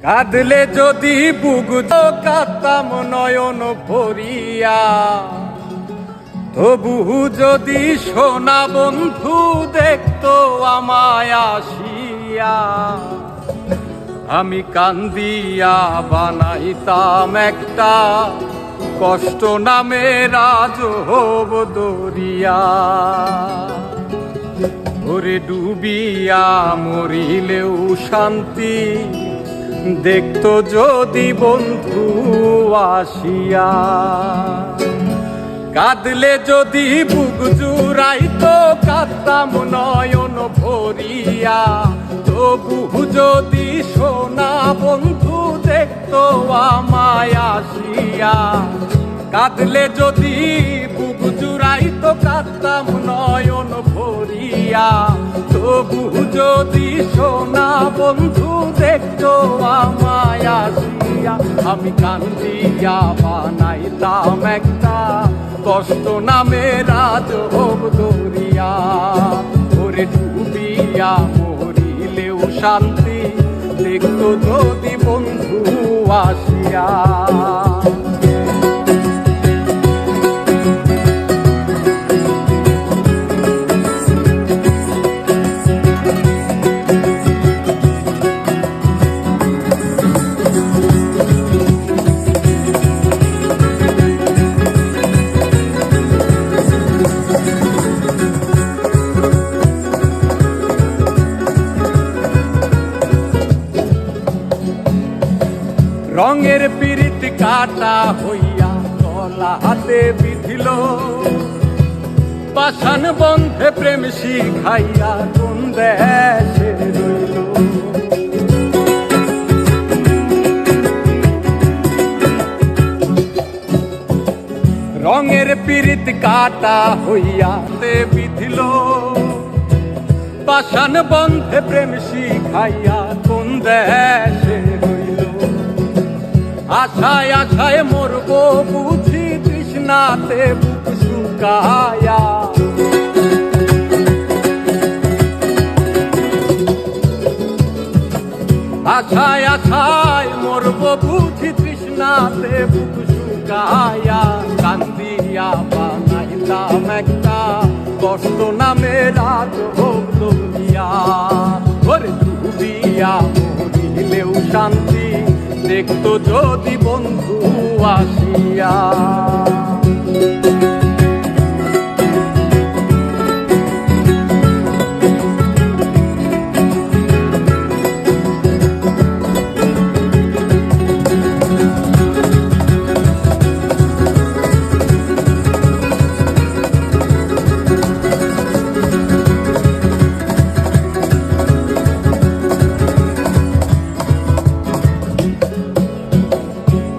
কাঁদলে যদি বুক কাঁদতাম নয়ন ভরিয়া, তবু যদি সোনা বন্ধু দেখতো আমায় আসিয়া, আমি কান্দিয়া বানাইতাম একটা কষ্ট নামে রাজহব দরিয়া। ওরে ডুবিয়া মরিলেও শান্তি দেখতো যদি বন্ধু আসিয়া। কাঁদলে যদি বুক জুড়াইতো কাঁদতাম নয়ন ভরিয়া, তবু যদি সোনা বন্ধু দেখতো আমায় আসিয়া। কাঁদলে যদি বুক জুড়াইতো কাঁদতাম নয়ন ভরিয়া, তবু যদি সোনা বন্ধু দেখতো আমায় আসিয়া। আমি কান্দিয়া বানাইতাম একটা কষ্ট নামে রাজহব দরিয়া। ওরে ডুবিয়া মরিলেও শান্তি দেখতো যদি বন্ধু আসিয়া। রঙের পিরিত কাটা হইয়া গলা হাতে বিধিল, পাষাণ বন্ধে প্রেম শিখাইয়া কোন দেশে রইল। রঙের পিরিত কাটা হইয়া তে বিধিল, পাষাণ বন্ধে প্রেম শিখাইয়া কোন দেশে রইল। আশায় আশায় মরবো বুঝি তৃষ্ণাতে বুক শুকায়া। আশায় আশায় মরবো বুঝি তৃষ্ণাতে বুক শুকায়া। কান্দিয়া বানাইতাম একটা কষ্ট নামে রাজহব দরিয়া। ওরে ডুবিয়া মরিলেও শান্তি দেখতো যদি বন্ধু আসিয়া।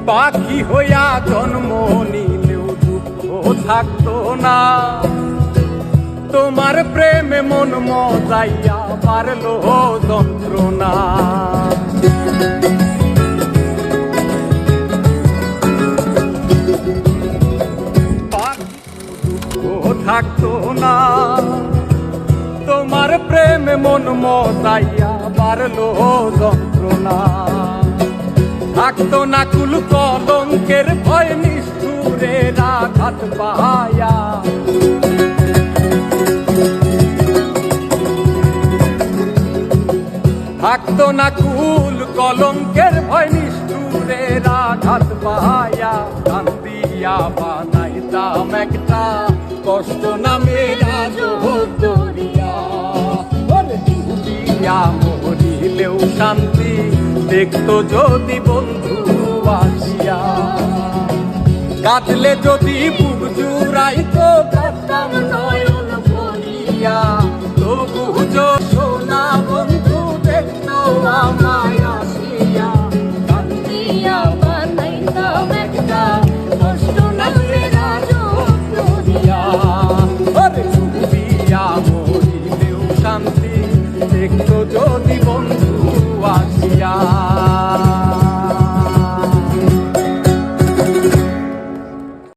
পাখি হইয়া জন্ম নিলেও দুঃখ থাকতো না, তোমার প্রেমে মন মজাইয়া পারলো যন্ত্রণা। দুঃখ থাকতো না, তোমার প্রেমে মন মজাইয়া পারলো যন্ত্রণা। থাকতো না কুল কলঙ্কের ভয় নিষ্ঠুরের আঘাত পায়া। থাকতো না কুল কলঙ্কের ভয় নিষ্ঠুরের আঘাত পায়া। কান্দিয়া বানাইতাম একটা কষ্ট নামে রাজহব দরিয়া। ডুবিয়া মরিলেও শান্তি দেখতো যদি বন্ধু আসিয়া। কাঁদলে যদি বুক জুড়াইতো কাঁদতাম নয়ন ভরিয়া।